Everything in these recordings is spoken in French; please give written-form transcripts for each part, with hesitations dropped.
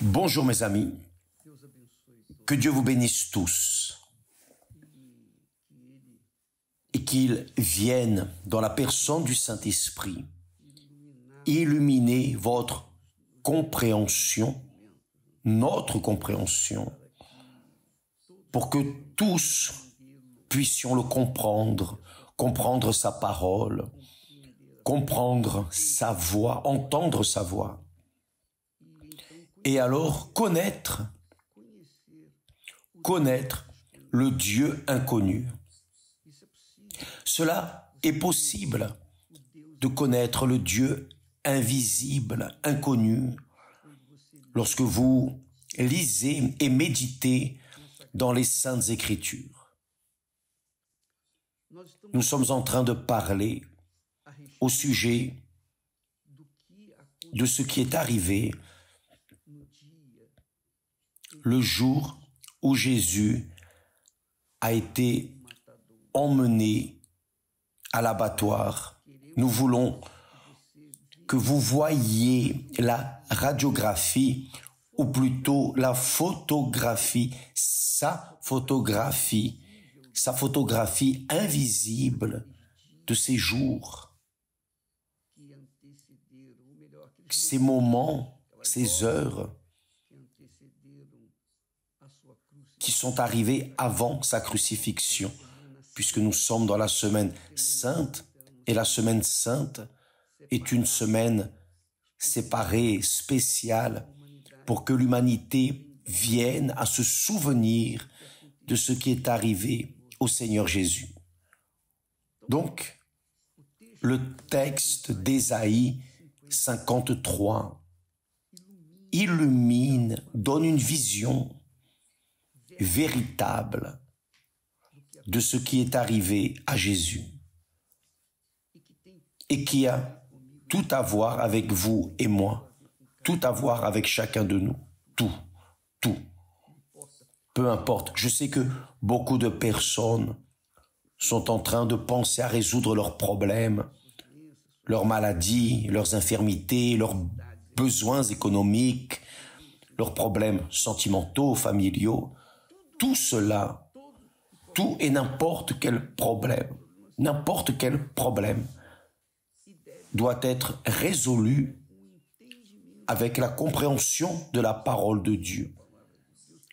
Bonjour mes amis, que Dieu vous bénisse tous et qu'il vienne dans la personne du Saint-Esprit illuminer votre compréhension, notre compréhension, pour que tous puissions le comprendre, comprendre sa parole, comprendre sa voix, entendre sa voix. Et alors connaître le Dieu inconnu. Cela est possible de connaître le Dieu invisible, inconnu, lorsque vous lisez et méditez dans les Saintes Écritures. Nous sommes en train de parler au sujet de ce qui est arrivé le jour où Jésus a été emmené à l'abattoir. Nous voulons que vous voyiez la radiographie, ou plutôt la photographie, sa photographie invisible de ces jours, ces moments, ces heures qui sont arrivés avant sa crucifixion, puisque nous sommes dans la semaine sainte, et la semaine sainte est une semaine séparée, spéciale, pour que l'humanité vienne à se souvenir de ce qui est arrivé au Seigneur Jésus. Donc, le texte d'Ésaïe 53 illumine, donne une vision véritable de ce qui est arrivé à Jésus et qui a tout à voir avec vous et moi, tout à voir avec chacun de nous, tout. Peu importe, je sais que beaucoup de personnes sont en train de penser à résoudre leurs problèmes, leurs maladies, leurs infirmités, leurs besoins économiques, leurs problèmes sentimentaux, familiaux. Tout cela, tout et n'importe quel problème doit être résolu avec la compréhension de la parole de Dieu.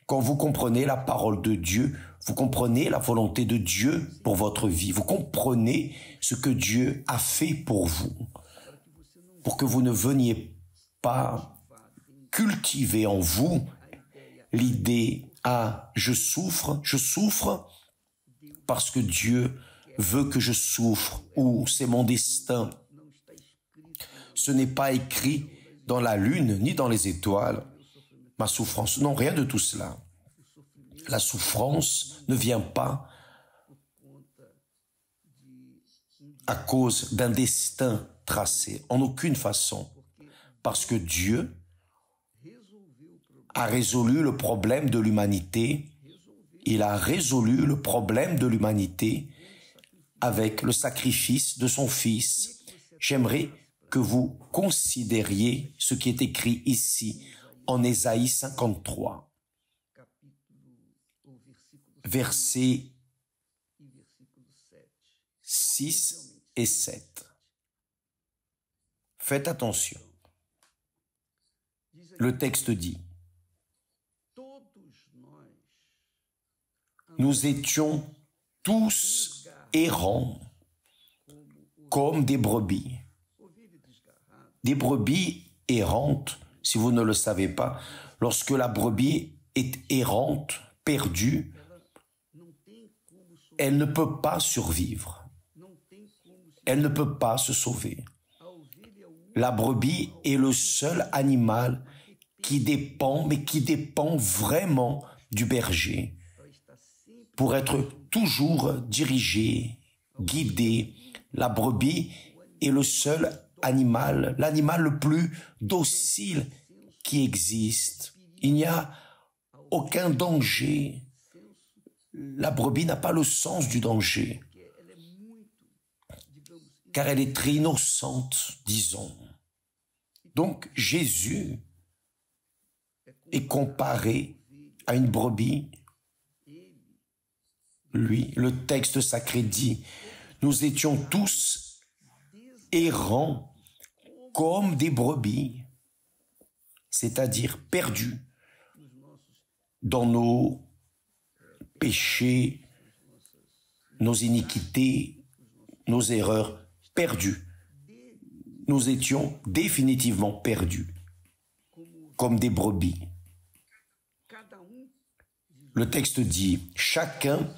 Quand vous comprenez la parole de Dieu, vous comprenez la volonté de Dieu pour votre vie. Vous comprenez ce que Dieu a fait pour vous, pour que vous ne veniez pas cultiver en vous l'idée « Ah, je souffre parce que Dieu veut que je souffre » ou « C'est mon destin ». Ce n'est pas écrit dans la lune ni dans les étoiles, ma souffrance. Non, rien de tout cela. La souffrance ne vient pas à cause d'un destin tracé, en aucune façon, parce que Dieu a résolu le problème de l'humanité. Il a résolu le problème de l'humanité avec le sacrifice de son Fils. J'aimerais que vous considériez ce qui est écrit ici en Ésaïe 53, versets 6 et 7. Faites attention. Le texte dit: nous étions tous errants comme des brebis. Des brebis errantes, si vous ne le savez pas, lorsque la brebis est errante, perdue, elle ne peut pas survivre. Elle ne peut pas se sauver. La brebis est le seul animal qui dépend, mais qui dépend vraiment du berger, pour être toujours dirigé, guidé. La brebis est le seul animal, l'animal le plus docile qui existe. Il n'y a aucun danger. La brebis n'a pas le sens du danger, car elle est très innocente, disons. Donc Jésus est comparé à une brebis. Lui, le texte sacré dit, nous étions tous errants comme des brebis, c'est-à-dire perdus dans nos péchés, nos iniquités, nos erreurs, perdus. Nous étions définitivement perdus, comme des brebis. Le texte dit, chacun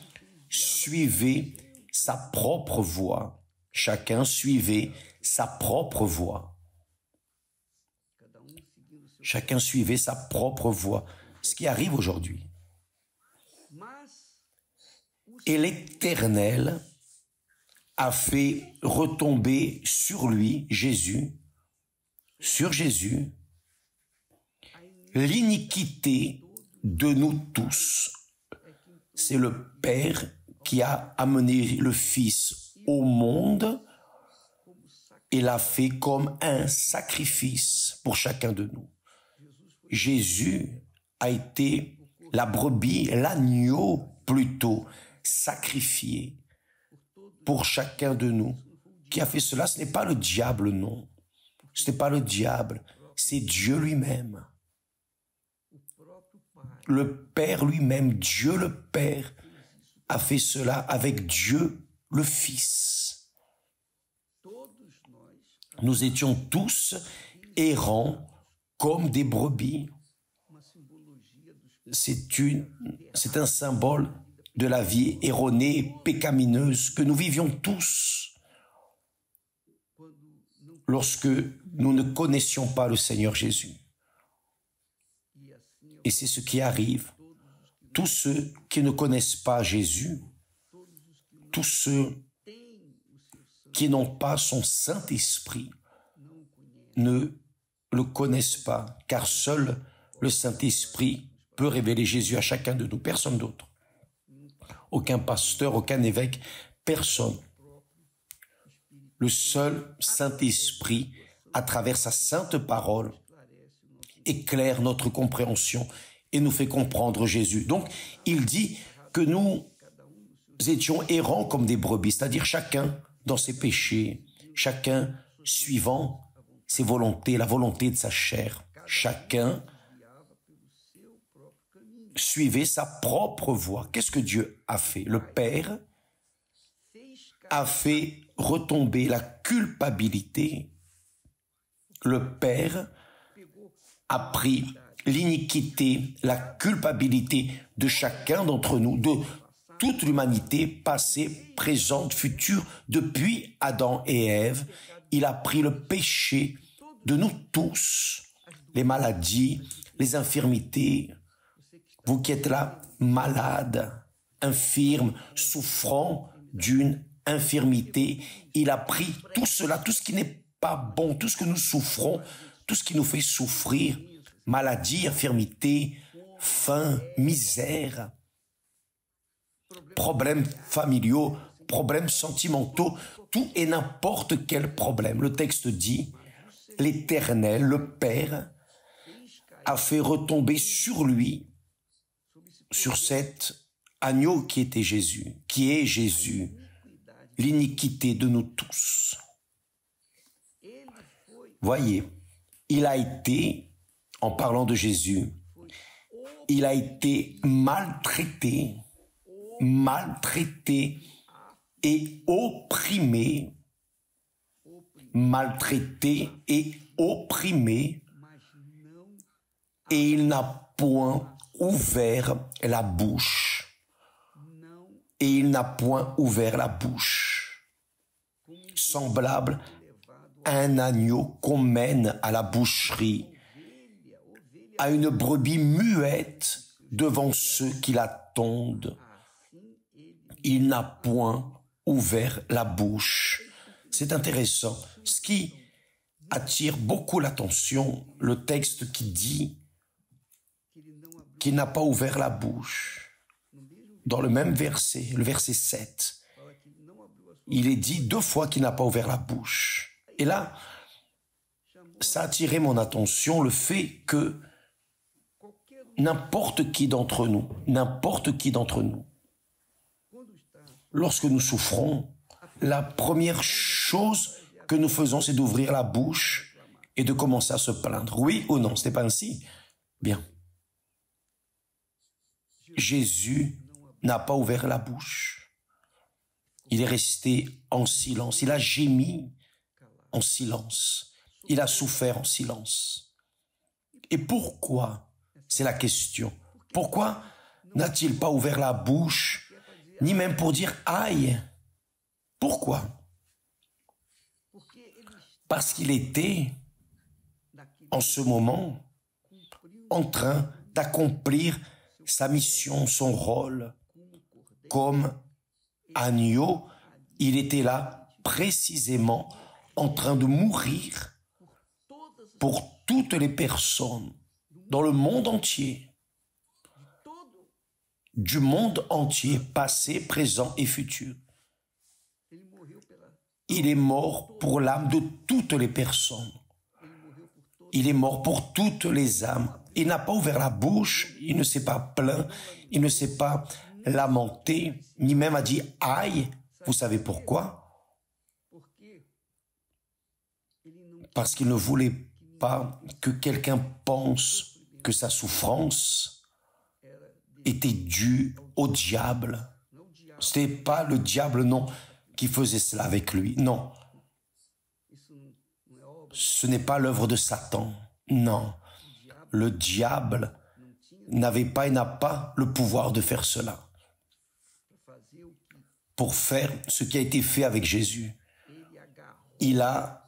suivait sa propre voie. Chacun suivait sa propre voie. Chacun suivait sa propre voie. Ce qui arrive aujourd'hui. Et l'Éternel a fait retomber sur lui, sur Jésus, l'iniquité de nous tous. C'est le Père qui a amené le Fils au monde et l'a fait comme un sacrifice pour chacun de nous. Jésus a été la brebis, l'agneau plutôt, sacrifié pour chacun de nous. Qui a fait cela? Ce n'est pas le diable, non. Ce n'est pas le diable, c'est Dieu lui-même. Le Père lui-même, Dieu le Père, a fait cela avec Dieu le Fils. Nous étions tous errants comme des brebis. C'est un symbole de la vie erronée, pécamineuse, que nous vivions tous lorsque nous ne connaissions pas le Seigneur Jésus. Et c'est ce qui arrive. Tous ceux qui ne connaissent pas Jésus, tous ceux qui n'ont pas son Saint-Esprit, ne le connaissent pas, car seul le Saint-Esprit peut révéler Jésus à chacun de nous, personne d'autre. Aucun pasteur, aucun évêque, personne. Le seul Saint-Esprit, à travers sa sainte parole, éclaire notre compréhension et nous fait comprendre Jésus. Donc, il dit que nous étions errants comme des brebis, c'est-à-dire chacun dans ses péchés, chacun suivant ses volontés, la volonté de sa chair. Chacun suivait sa propre voie. Qu'est-ce que Dieu a fait? Le Père a fait retomber la culpabilité. Le Père a pris l'iniquité, la culpabilité de chacun d'entre nous, de toute l'humanité, passée, présente, future, depuis Adam et Ève. Il a pris le péché de nous tous, les maladies, les infirmités. Vous qui êtes là, malade, infirme, souffrant d'une infirmité, il a pris tout cela, tout ce qui n'est pas bon, tout ce que nous souffrons, tout ce qui nous fait souffrir, maladie, infirmité, faim, misère, problèmes familiaux, problèmes sentimentaux, tout et n'importe quel problème. Le texte dit, l'Éternel, le Père, a fait retomber sur lui, sur cet agneau qui était Jésus, qui est Jésus, l'iniquité de nous tous. Voyez, il a été, en parlant de Jésus, il a été maltraité et opprimé, maltraité et opprimé, et il n'a point ouvert la bouche. Et il n'a point ouvert la bouche. Semblable à un agneau qu'on mène à la boucherie, à une brebis muette devant ceux qui l'attendent. Il n'a point ouvert la bouche. C'est intéressant. Ce qui attire beaucoup l'attention, le texte qui dit qu'il n'a pas ouvert la bouche. Dans le même verset, le verset 7, il est dit 2 fois qu'il n'a pas ouvert la bouche. Et là, ça a attiré mon attention, le fait que n'importe qui d'entre nous, lorsque nous souffrons, la première chose que nous faisons, c'est d'ouvrir la bouche et de commencer à se plaindre. Oui ou non, ce n'est pas ainsi? Bien. Jésus n'a pas ouvert la bouche. Il est resté en silence. Il a gémi en silence. Il a souffert en silence. Et pourquoi? C'est la question. Pourquoi n'a-t-il pas ouvert la bouche, ni même pour dire « aïe » ? Pourquoi? Parce qu'il était, en ce moment, en train d'accomplir sa mission, son rôle. Comme agneau, il était là précisément en train de mourir pour toutes les personnes dans le monde entier, du monde entier, passé, présent et futur. Il est mort pour l'âme de toutes les personnes. Il est mort pour toutes les âmes. Il n'a pas ouvert la bouche, il ne s'est pas plaint, il ne s'est pas lamenté, ni même a dit « aïe ». Vous savez pourquoi? Parce qu'il ne voulait pas que quelqu'un pense que sa souffrance était due au diable. Ce n'est pas le diable, non, qui faisait cela avec lui. Non. Ce n'est pas l'œuvre de Satan. Non. Le diable n'avait pas et n'a pas le pouvoir de faire cela. Pour faire ce qui a été fait avec Jésus. Il a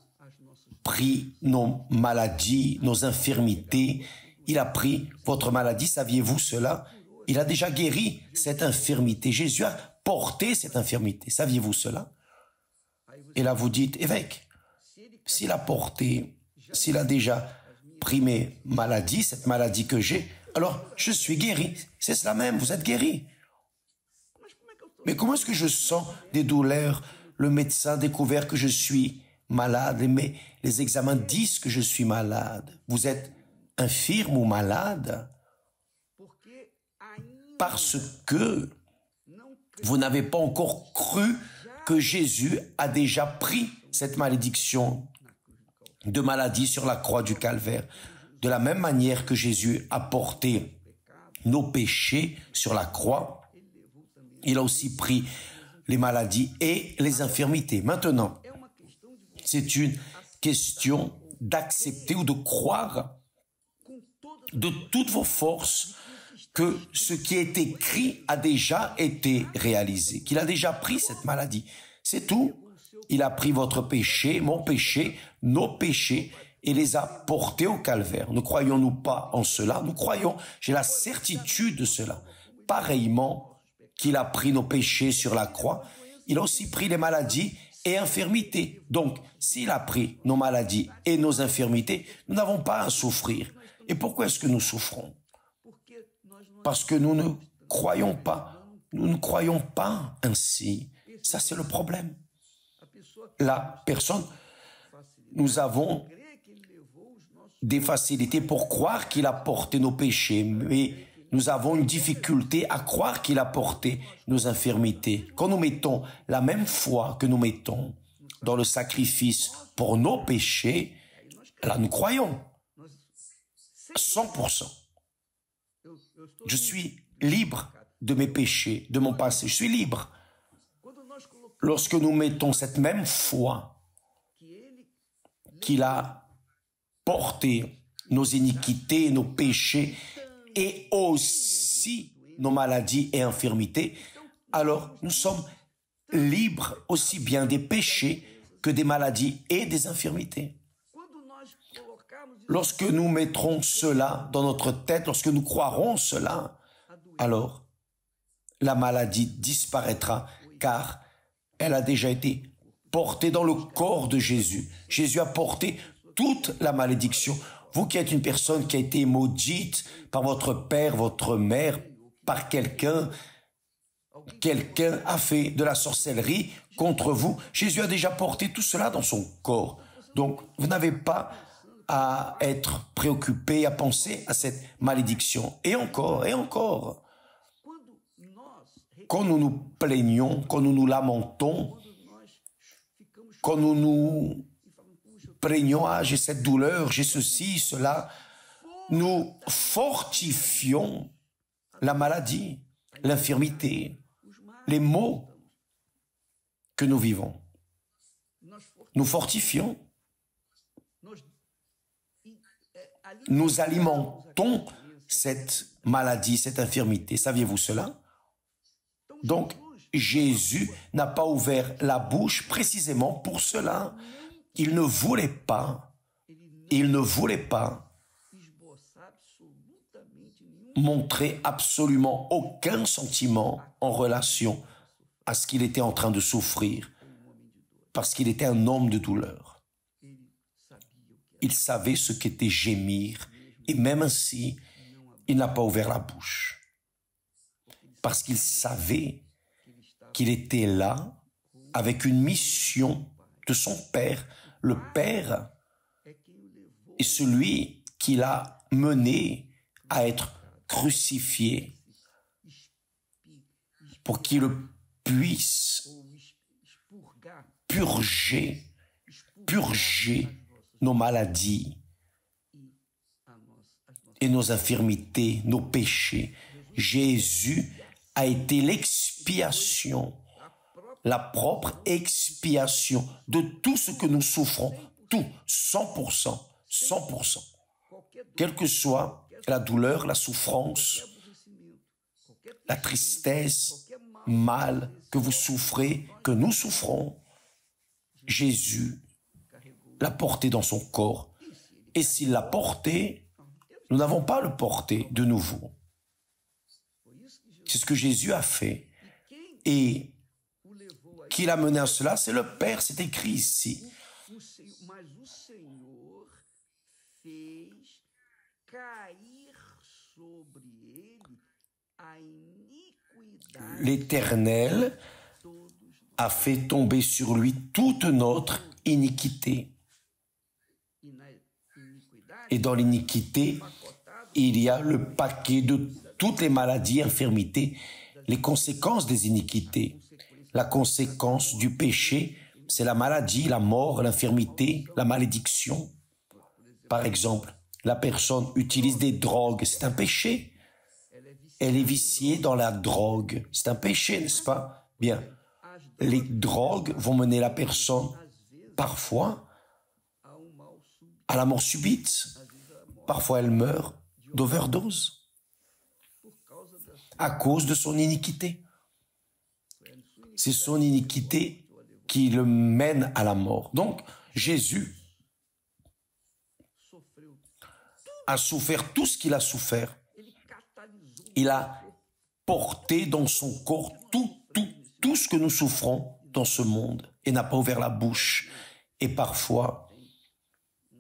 pris nos maladies, nos infirmités. Il a pris votre maladie, saviez-vous cela? Il a déjà guéri cette infirmité. Jésus a porté cette infirmité. Saviez-vous cela? Et là, vous dites, évêque, s'il a porté, s'il a déjà pris mes maladies, cette maladie que j'ai, alors je suis guéri. C'est cela même, vous êtes guéri. Mais comment est-ce que je sens des douleurs? Le médecin a découvert que je suis malade. Les examens disent que je suis malade. Vous êtes infirme ou malade parce que vous n'avez pas encore cru que Jésus a déjà pris cette malédiction de maladie sur la croix du Calvaire. De la même manière que Jésus a porté nos péchés sur la croix, il a aussi pris les maladies et les infirmités. Maintenant, c'est une question d'accepter ou de croire de toutes vos forces que ce qui est écrit a déjà été réalisé, qu'il a déjà pris cette maladie. C'est tout. Il a pris votre péché, mon péché, nos péchés, et les a portés au calvaire. Ne croyons-nous pas en cela? Nous croyons, j'ai la certitude de cela. Pareillement qu'il a pris nos péchés sur la croix, il a aussi pris les maladies et infirmités. Donc, s'il a pris nos maladies et nos infirmités, nous n'avons pas à souffrir. Et pourquoi est-ce que nous souffrons? Parce que nous ne croyons pas. Nous ne croyons pas ainsi. Ça, c'est le problème. La personne, nous avons des facilités pour croire qu'il a porté nos péchés, mais nous avons une difficulté à croire qu'il a porté nos infirmités. Quand nous mettons la même foi que nous mettons dans le sacrifice pour nos péchés, là nous croyons 100%. Je suis libre de mes péchés, de mon passé. Je suis libre. Lorsque nous mettons cette même foi qu'il a porté nos iniquités, nos péchés et aussi nos maladies et infirmités, alors nous sommes libres aussi bien des péchés que des maladies et des infirmités. Lorsque nous mettrons cela dans notre tête, lorsque nous croirons cela, alors la maladie disparaîtra car elle a déjà été portée dans le corps de Jésus. Jésus a porté toute la malédiction. Vous qui êtes une personne qui a été maudite par votre père, votre mère, par quelqu'un a fait de la sorcellerie contre vous. Jésus a déjà porté tout cela dans son corps. Donc, vous n'avez pas à être préoccupé, à penser à cette malédiction. Et encore, et encore. Quand nous nous plaignons, quand nous nous lamentons, quand nous nous plaignons, ah, j'ai cette douleur, j'ai ceci, cela, nous fortifions la maladie, l'infirmité, les maux que nous vivons. Nous fortifions. Nous alimentons cette maladie, cette infirmité. Saviez-vous cela? Donc, Jésus n'a pas ouvert la bouche précisément pour cela. Il ne voulait pas montrer absolument aucun sentiment en relation à ce qu'il était en train de souffrir, parce qu'il était un homme de douleur. Il savait ce qu'était gémir, et même ainsi, il n'a pas ouvert la bouche, parce qu'il savait qu'il était là avec une mission de son Père. Le Père est celui qui l'a mené à être crucifié pour qu'il puisse purger nos maladies et nos infirmités, nos péchés. Jésus a été l'expiation, la propre expiation de tout ce que nous souffrons, tout, 100%, 100%. Quelle que soit la douleur, la souffrance, la tristesse, mal que vous souffrez, que nous souffrons, Jésus l'a porté dans son corps. Et s'il l'a porté, nous n'avons pas à le porter de nouveau. C'est ce que Jésus a fait. Et qui l'a mené à cela, c'est le Père, c'est écrit ici. L'Éternel a fait tomber sur lui toute notre iniquité. Et dans l'iniquité, il y a le paquet de toutes les maladies, infirmités, les conséquences des iniquités. La conséquence du péché, c'est la maladie, la mort, l'infirmité, la malédiction. Par exemple, la personne utilise des drogues, c'est un péché. Elle est viciée dans la drogue, c'est un péché, n'est-ce pas? Bien, les drogues vont mener la personne, parfois, à la mort subite. Parfois, elle meurt d'overdose à cause de son iniquité. C'est son iniquité qui le mène à la mort. Donc, Jésus a souffert tout ce qu'il a souffert. Il a porté dans son corps tout ce que nous souffrons dans ce monde et n'a pas ouvert la bouche. Et parfois,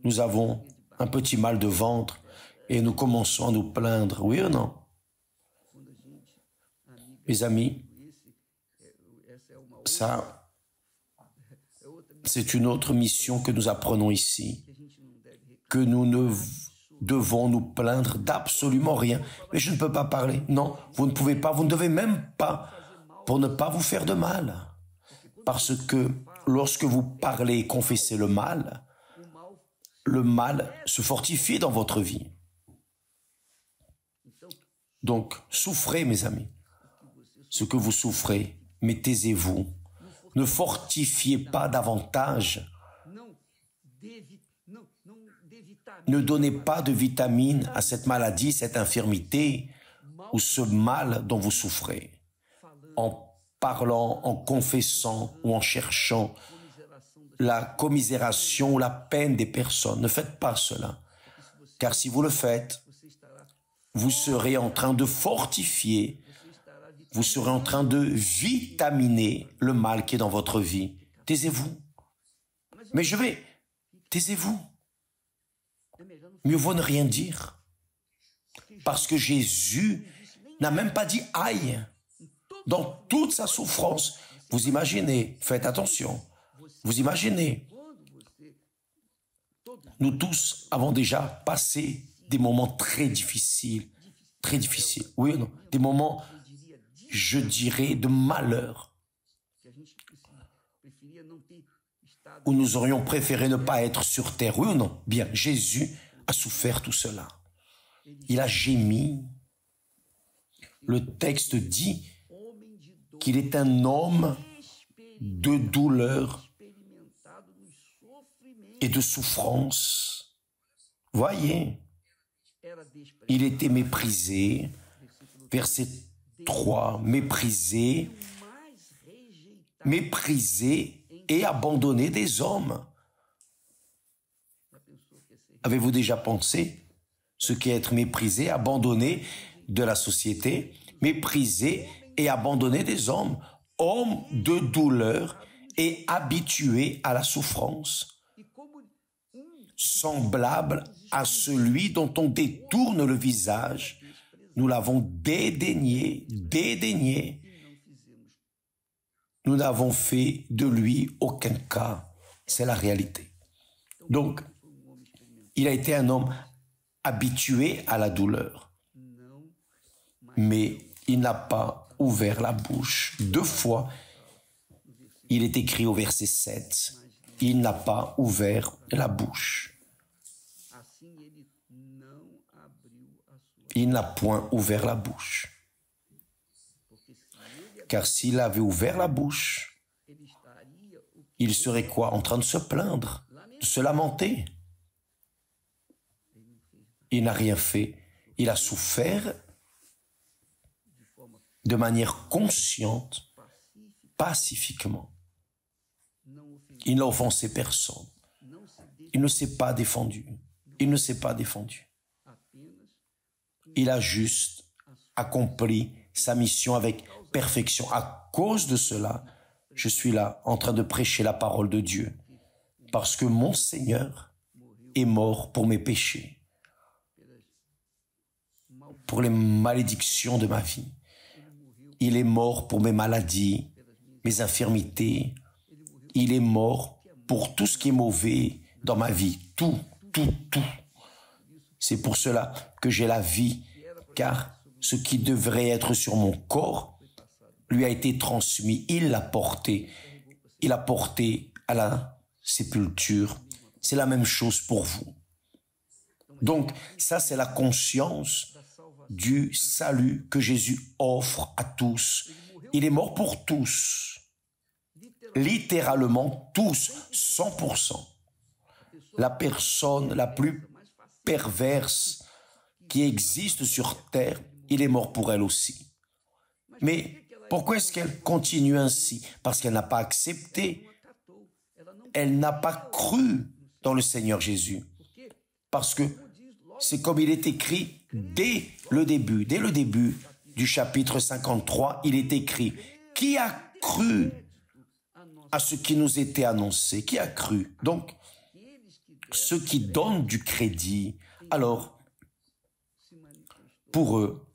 nous avons un petit mal de ventre et nous commençons à nous plaindre. Oui ou non? Mes amis, ça, c'est une autre mission que nous apprenons ici, que nous ne devons nous plaindre d'absolument rien. Mais je ne peux pas parler. Non, vous ne pouvez pas, vous ne devez même pas, pour ne pas vous faire de mal. Parce que lorsque vous parlez et confessez le mal se fortifie dans votre vie. Donc, souffrez, mes amis. Ce que vous souffrez, mais taisez-vous. Ne fortifiez pas davantage. Ne donnez pas de vitamines à cette maladie, cette infirmité ou ce mal dont vous souffrez. En parlant, en confessant ou en cherchant la commisération ou la peine des personnes. Ne faites pas cela. Car si vous le faites, vous serez en train de fortifier, vous serez en train de vitaminer le mal qui est dans votre vie. Taisez-vous. Mais taisez-vous. Mieux vaut ne rien dire. Parce que Jésus n'a même pas dit aïe. Dans toute sa souffrance, vous imaginez, faites attention, vous imaginez, Nous tous avons déjà passé des moments très difficiles, oui ou non? Des moments, je dirais, de malheur, où nous aurions préféré ne pas être sur terre, oui ou non? Bien, Jésus a souffert tout cela. Il a gémi. Le texte dit qu'il est un homme de douleur et de souffrance. Voyez, il était méprisé. Verset 3, méprisé et abandonné des hommes. Avez-vous déjà pensé ce qu'est être méprisé, abandonné de la société, méprisé et abandonné des hommes, homme de douleur et habitué à la souffrance, semblable à celui dont on détourne le visage, nous l'avons dédaigné. Nous n'avons fait de lui aucun cas. C'est la réalité. Donc, il a été un homme habitué à la douleur. Mais il n'a pas ouvert la bouche. 2 fois, il est écrit au verset 7, il n'a pas ouvert la bouche. Il n'a point ouvert la bouche. Car s'il avait ouvert la bouche, il serait quoi? En train de se plaindre, de se lamenter. Il n'a rien fait. Il a souffert de manière consciente, pacifiquement. Il n'a offensé personne. Il ne s'est pas défendu. Il a juste accompli sa mission avec perfection. À cause de cela, je suis là en train de prêcher la parole de Dieu. Parce que mon Seigneur est mort pour mes péchés, pour les malédictions de ma vie. Il est mort pour mes maladies, mes infirmités. Il est mort pour tout ce qui est mauvais dans ma vie. Tout. C'est pour cela que j'ai la vie, car ce qui devrait être sur mon corps lui a été transmis. Il l'a porté. Il a porté à la sépulture. C'est la même chose pour vous. Donc, ça, c'est la conscience du salut que Jésus offre à tous. Il est mort pour tous. Littéralement tous, 100%. La personne la plus perverse qui existe sur terre, il est mort pour elle aussi. Mais pourquoi est-ce qu'elle continue ainsi? Parce qu'elle n'a pas accepté, elle n'a pas cru dans le Seigneur Jésus. Parce que c'est comme il est écrit dès le début du chapitre 53, il est écrit « Qui a cru à ce qui nous était annoncé ?» Qui a cru? Donc, ceux qui donnent du crédit, alors, pour eux,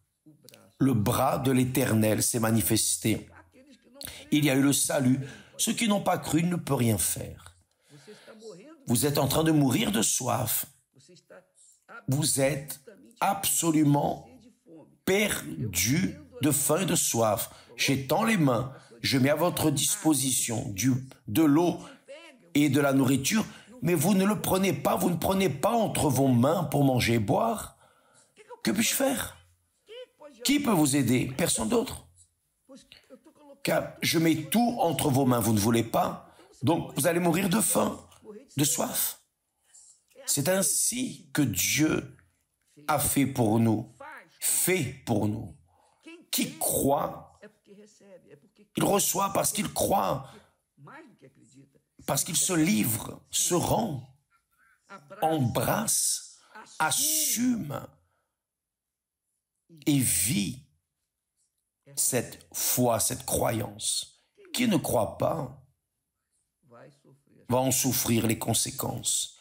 le bras de l'Éternel s'est manifesté. Il y a eu le salut. Ceux qui n'ont pas cru ne peuvent rien faire. Vous êtes en train de mourir de soif. Vous êtes absolument perdu de faim et de soif. J'étends les mains, je mets à votre disposition de l'eau et de la nourriture, mais vous ne le prenez pas, vous ne prenez pas entre vos mains pour manger et boire. Que puis-je faire? Qui peut vous aider? Personne d'autre. Car je mets tout entre vos mains, vous ne voulez pas, donc vous allez mourir de faim, de soif. C'est ainsi que Dieu a fait pour nous. Qui croit, il reçoit parce qu'il croit, parce qu'il se livre, se rend, embrasse, assume et vit cette foi, cette croyance. Qui ne croit pas va en souffrir les conséquences.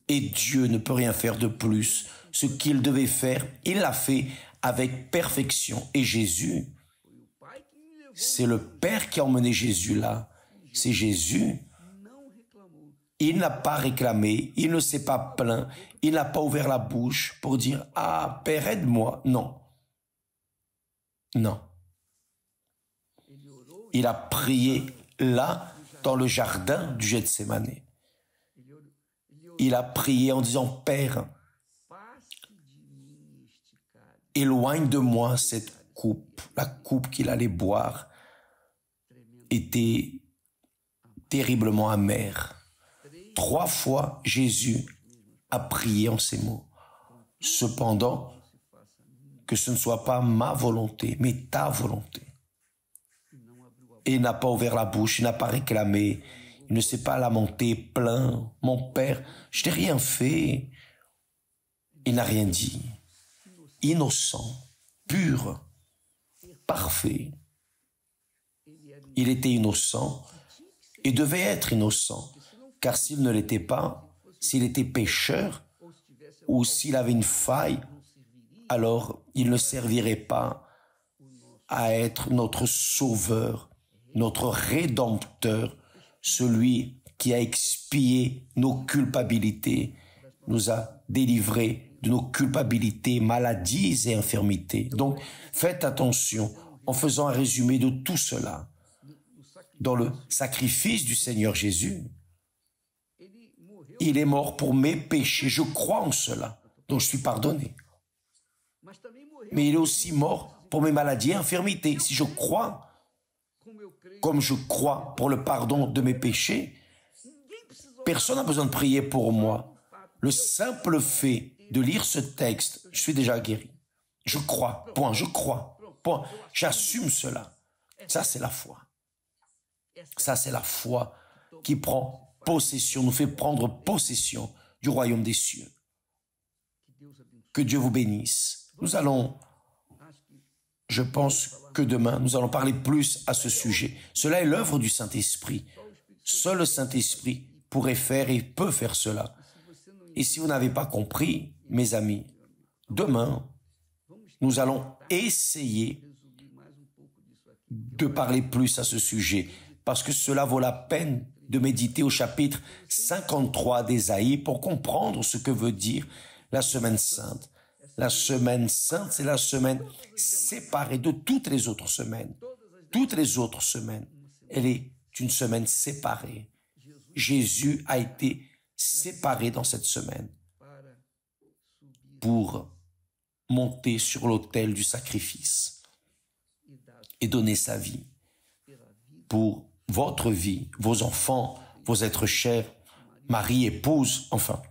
Et Dieu ne peut rien faire de plus. Ce qu'il devait faire, il l'a fait avec perfection. Et Jésus, c'est le Père qui a emmené Jésus là. C'est Jésus Il n'a pas réclamé, il ne s'est pas plaint, il n'a pas ouvert la bouche pour dire « Ah, Père, aide-moi ». Non. Non. Il a prié là, dans le jardin du Gethsémane. Il a prié en disant « Père, éloigne de moi cette coupe ». La coupe qu'il allait boire était terriblement amère. 3 fois, Jésus a prié en ces mots. Cependant, que ce ne soit pas ma volonté, mais ta volonté. Et il n'a pas ouvert la bouche, il n'a pas réclamé, il ne s'est pas lamenté, plaint. Mon Père, je n'ai rien fait. Il n'a rien dit. Innocent, pur, parfait. Il était innocent et devait être innocent, car s'il ne l'était pas, s'il était pécheur ou s'il avait une faille, alors il ne servirait pas à être notre sauveur, notre rédempteur, celui qui a expié nos culpabilités, nous a délivrés de nos culpabilités, maladies et infirmités. Donc, faites attention en faisant un résumé de tout cela. Dans le sacrifice du Seigneur Jésus, il est mort pour mes péchés. Je crois en cela, donc je suis pardonné. Mais il est aussi mort pour mes maladies et infirmités. Si je crois, comme je crois pour le pardon de mes péchés, personne n'a besoin de prier pour moi. Le simple fait de lire ce texte, je suis déjà guéri. Je crois, point, je crois, point. J'assume cela. Ça, c'est la foi. Ça, c'est la foi qui prend possession, nous fait prendre possession du royaume des cieux. Que Dieu vous bénisse. Nous allons, je pense que demain, nous allons parler plus à ce sujet. Cela est l'œuvre du Saint-Esprit. Seul le Saint-Esprit pourrait faire et peut faire cela. Et si vous n'avez pas compris, mes amis, demain, nous allons essayer de parler plus à ce sujet, parce que cela vaut la peine de méditer au chapitre 53 d'Ésaïe pour comprendre ce que veut dire la semaine sainte. La semaine sainte, c'est la semaine séparée de toutes les autres semaines. Toutes les autres semaines, elle est une semaine séparée. Jésus a été séparé dans cette semaine pour monter sur l'autel du sacrifice et donner sa vie pour votre vie, vos enfants, vos êtres chers, mari, épouse, enfin,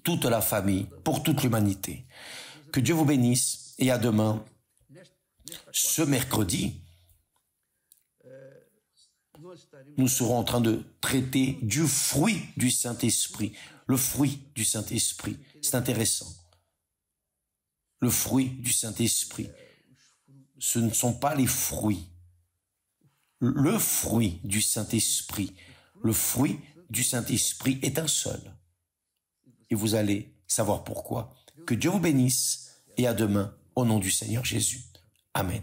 toute la famille, pour toute l'humanité. Que Dieu vous bénisse et à demain. Ce mercredi, nous serons en train de traiter du fruit du Saint-Esprit. Le fruit du Saint-Esprit, c'est intéressant. Le fruit du Saint-Esprit, ce ne sont pas les fruits. Le fruit du Saint-Esprit, le fruit du Saint-Esprit est un seul. Et vous allez savoir pourquoi. Que Dieu vous bénisse et à demain au nom du Seigneur Jésus. Amen.